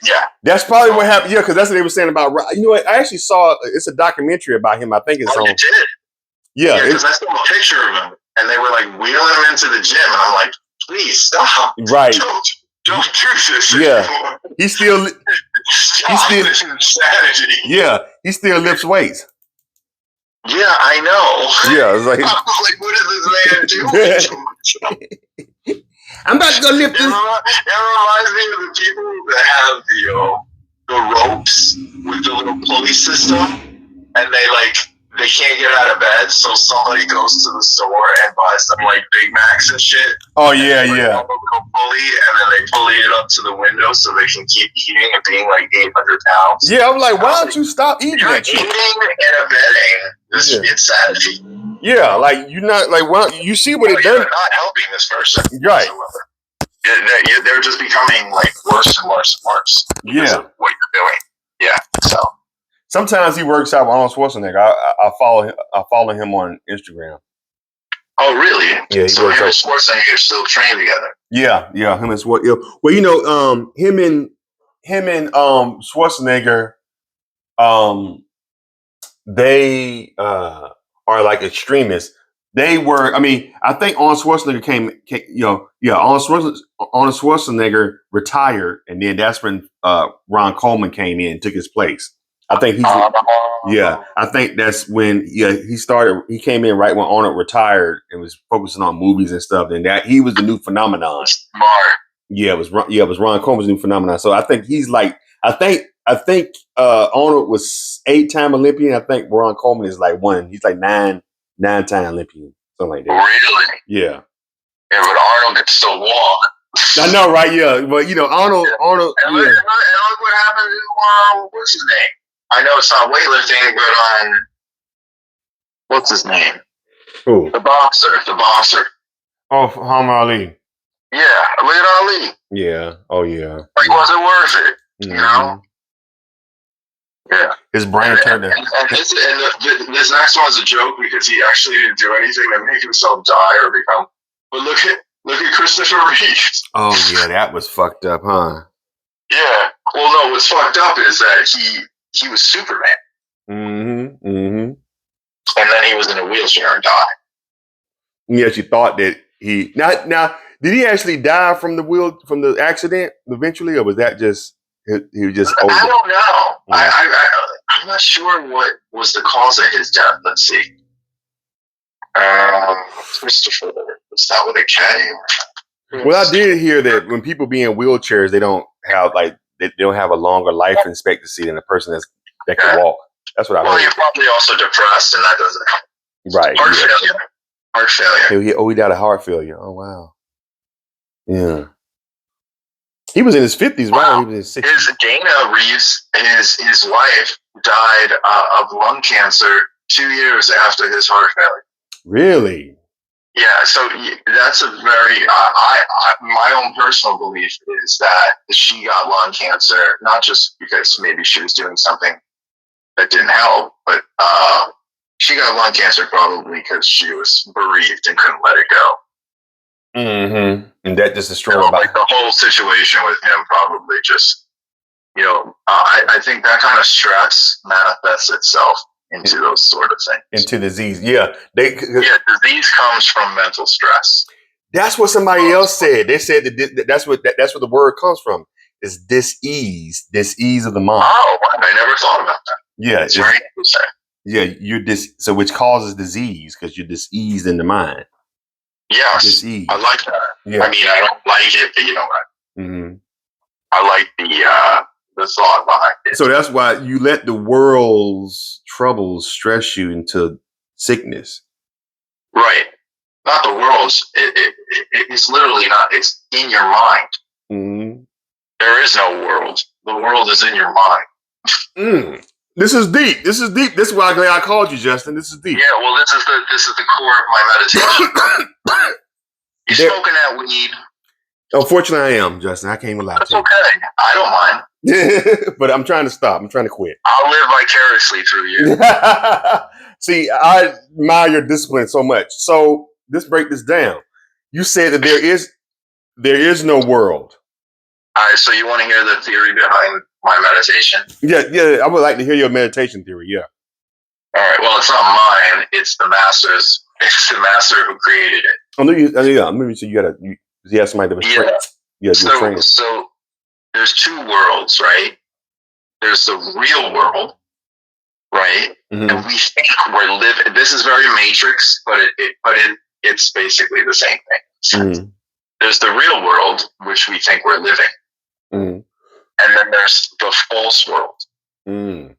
Yeah. That's probably what happened. Yeah, because that's what they were saying about. You know what? I actually saw it's a documentary about him. I think it's on. You did? Yeah, because I saw a picture of him, and they were like wheeling him into the gym, and I'm like, please stop. Right. Don't do this. Yeah. Anymore. He still. Stop this insanity. Yeah, he still lifts weights. Yeah, I know. Yeah, it's like, I was like, what is this man doing? I'm about to go lift this. It reminds me of the people that have the ropes with the little pulley system, and they can't get out of bed, so somebody goes to the store and buys them like Big Macs and shit. Oh yeah, yeah. A little pulley, and then they pulley it up to the window so they can keep eating and being like 800 pounds. Yeah, I'm like, why don't you stop eating that shit? Eating and abetting this insanity. Yeah, like you're not like, well, you see what it does. You're not helping this person, right? They're just becoming like worse and worse and worse. Because of what you're doing. Yeah. So sometimes he works out with Arnold Schwarzenegger. I follow him on Instagram. Oh, really? Yeah. So him and Schwarzenegger still train together. Yeah. Him and Schwarzenegger. Well, him and Schwarzenegger, they are like extremists. They were. I mean, I think Arnold Schwarzenegger came. Arnold Schwarzenegger retired, and then that's when Ron Coleman came in and took his place. I think he's. I think that's when he started. He came in right when Arnold retired and was focusing on movies and stuff. And that he was the new phenomenon. Smart. Yeah, it was Ron Coleman's new phenomenon. So I think he's like. I think Arnold was 8-time Olympian. I think Ron Coleman is like one. He's like 9-time Olympian, something like that. Really? Yeah. Yeah, but Arnold can still walk. I know, right? Yeah, but Arnold. And look what happened to what's his name? I know it's not weightlifting, but on what's his name? Who? The boxer. Oh, Muhammad Ali. Yeah, look at Ali. Yeah. Oh, yeah. Like, was it worth it? Mm-hmm. You know? Yeah. His brain turned and this next one's a joke because he actually didn't do anything to make himself die or become. But look at Christopher Reeve. Oh yeah, that was fucked up, huh? Yeah. Well, no, what's fucked up is that he was Superman. Mm-hmm. Mm-hmm. And then he was in a wheelchair and died. Yes, you thought that he now did he actually die from the accident eventually, or was that just he was just older? I don't know. Yeah. I'm not sure what was the cause of his death. Let's see. Christopher, was that with a K? Well, I did hear that when people be in wheelchairs, they don't have a longer life expectancy than a person that can walk. That's what I heard. Well, you're probably also depressed, and that doesn't help. Right. Heart failure. He died of heart failure. Oh wow. Yeah. He was in his 50s, right? He was in his 60s. His Dana Reeves, his wife died of lung cancer 2 years after his heart failure. Really? Yeah, so that's a very, my own personal belief is that she got lung cancer, not just because maybe she was doing something that didn't help, but she got lung cancer probably because she was bereaved and couldn't let it go. Mm-hmm. And that just destroyed like the whole situation with him probably just, I think that kind of stress manifests itself into those sort of things. Into disease, yeah. Disease comes from mental stress. That's what somebody else said. They said that's what the word comes from. Is dis-ease of the mind. Oh, I never thought about that. Yeah, it's very interesting. Yeah, so which causes disease because you're diseased in the mind. Yes, dis-ease. I like that. Yeah. I mean, I don't like it, but you know what? Mm-hmm. I like the thought behind it. So that's why you let the world's troubles stress you into sickness. Right. Not the world's. It's literally not. It's in your mind. Mm-hmm. There is no world. The world is in your mind. This is deep. This is why I called you, Justin. This is deep. Yeah. Well, this is the core of my meditation. You smoking that weed? Unfortunately, I am, Justin. I can't even lie to you. That's okay. I don't mind. But I'm trying to stop. I'm trying to quit. I'll live vicariously through you. See, I admire your discipline so much. So let's break this down. You said that there is no world. All right, so you want to hear the theory behind my meditation? Yeah. I would like to hear your meditation theory. Yeah. All right. Well, it's not mine. It's the master's. It's the master who created it. I know you. Yeah. Maybe so. You have somebody that was trained. Yeah. You're trained. So there's two worlds, right? There's the real world, right? Mm-hmm. And we think we're living. This is very Matrix, but it's basically the same thing. Mm-hmm. There's the real world, which we think we're living, mm-hmm. and then there's the false world. Mm.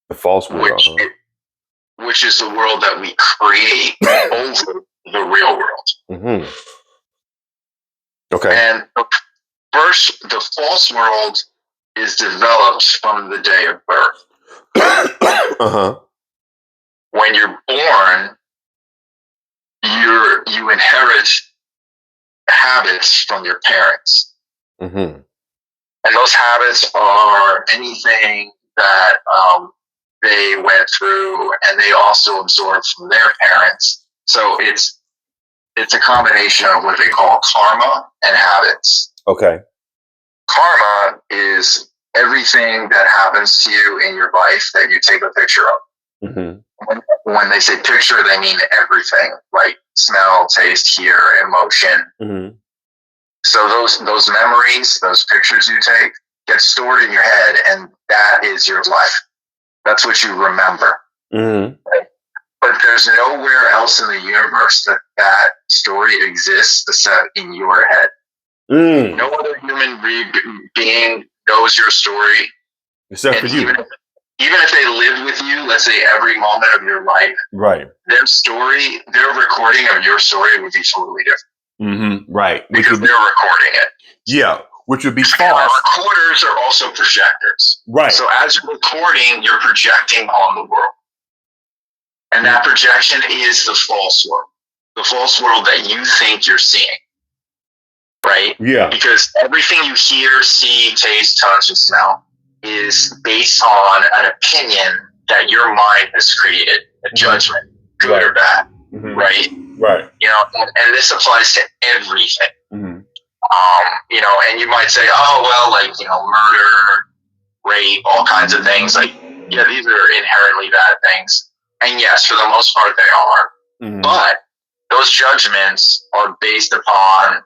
The false world, which is the world that we create over the real world. Mm-hmm. Okay. And the false world is developed from the day of birth. Uh-huh. When you're born, you inherit habits from your parents. Mm-hmm. And those habits are anything that they went through, and they also absorbed from their parents. So it's a combination of what they call karma and habits. Okay. Karma is everything that happens to you in your life that you take a picture of. Mm-hmm. When they say picture, they mean everything, like smell, taste, hear, emotion. Mm-hmm. So those memories, those pictures you take, get stored in your head, and that is your life. That's what you remember. Mm-hmm. But there's nowhere else in the universe that story exists except in your head. Mm. No other human being knows your story. Except for you. Even if they lived with you, let's say every moment of your life, right? Their story, their recording of your story would be totally different. Mm-hmm. Right. Because they're recording it. Yeah. Which would be false. Recorders are also projectors. Right. So as you're recording, you're projecting on the world. And that projection is the false world. The false world that you think you're seeing. Right? Yeah. Because everything you hear, see, taste, touch, and smell is based on an opinion that your mind has created, a judgment, good or bad. Mm-hmm. Right? Right. You know, and this applies to everything. Mm-hmm. You know, and you might say, oh, well, like, you know, murder, rape, all kinds of things. Like, yeah, these are inherently bad things. And yes, for the most part, they are. Mm-hmm. But those judgments are based upon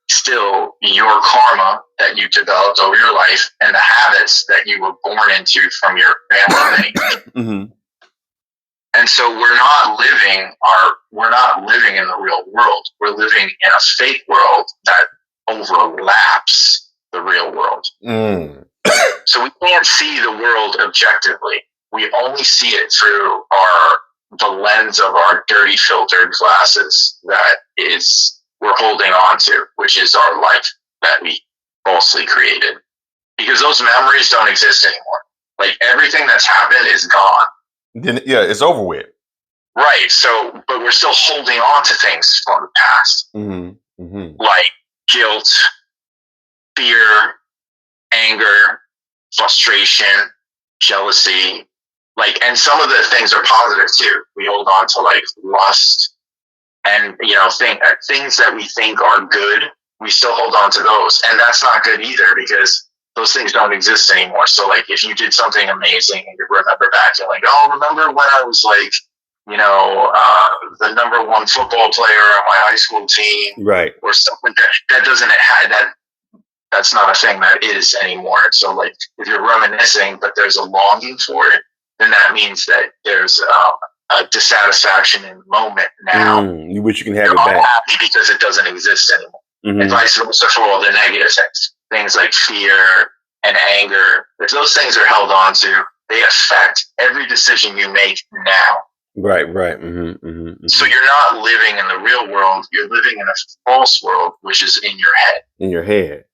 still your karma that you developed over your life and the habits that you were born into from your family. Mm-hmm. And so we're not living in the real world. We're living in a fake world that overlaps the real world. Mm. So we can't see the world objectively. We only see it through the lens of our dirty filtered glasses that we're holding on to, which is our life that we falsely created. Because those memories don't exist anymore. Like everything that's happened is gone. Then it's over with. Right. So, but we're still holding on to things from the past. Mm-hmm. Mm-hmm. Like guilt, fear, anger, frustration, jealousy. Like, and some of the things are positive too. We hold on to like lust and, you know, things that we think are good. We still hold on to those. And that's not good either because those things don't exist anymore. So like if you did something amazing and you remember back, you're like, oh, remember when I was like, you know, the number one football player on my high school team, right? Or something that doesn't have that. That's not a thing that is anymore. So like if you're reminiscing, but there's a longing for it, then that means that there's a dissatisfaction in the moment now. You wish you can have you're it back. Unhappy because it doesn't exist anymore. Mm-hmm. And vice versa for all the negative things like fear and anger. If those things are held on to, they affect every decision you make now. Right. Mm-hmm, mm-hmm, mm-hmm. So you're not living in the real world. You're living in a false world, which is in your head. In your head.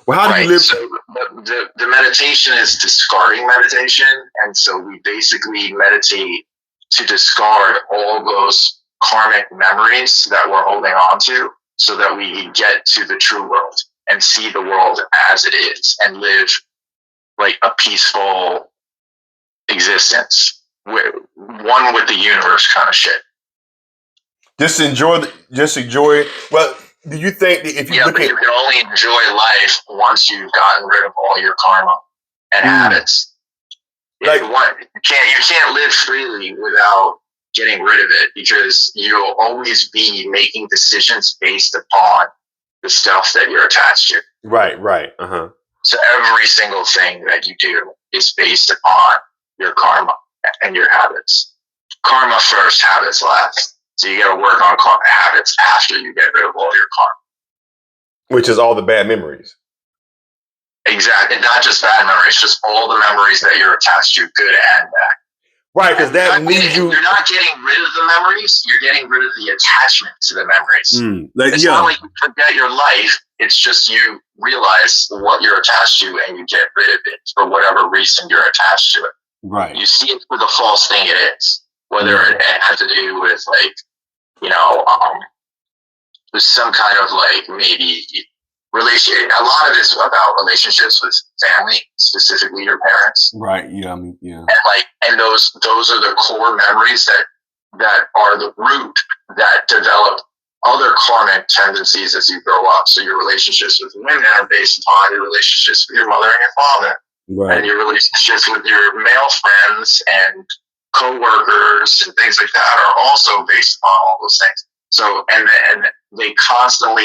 Well, how do you live? So the meditation is discarding meditation. And so we basically meditate to discard all those karmic memories that we're holding on to so that we get to the true world and see the world as it is and live like a peaceful existence. One with the universe kind of shit. Just enjoy it. Well, Do you think that if you Yeah, look but at you can only enjoy life once you've gotten rid of all your karma and habits. like You can't live freely without getting rid of it, because you'll always be making decisions based upon the stuff that you're attached to. right, So every single thing that you do is based upon your karma and your habits. Karma first, habits last. So you got to work on habits after you get rid of all your karma. which is all the bad memories. Exactly. And not just bad memories, just all the memories that you're attached to, good and bad. Right, because that leaves you. You're not getting rid of the memories, you're getting rid of the attachment to the memories. It's Yeah, not like you forget your life, it's just you realize what you're attached to and you get rid of it for whatever reason you're attached to it. right. You see it for the false thing it is, whether Yeah. it has to do with with some kind of maybe relationship. A lot of it's about relationships with family, specifically your parents. Right. Yeah. I mean, yeah. And those are the core memories that are the root that develop other karmic tendencies as you grow up. So your relationships with women are based upon your relationships with your mother and your father. Right. And your relationships with your male friends and co-workers and things like that are also based upon all those things. So, and they constantly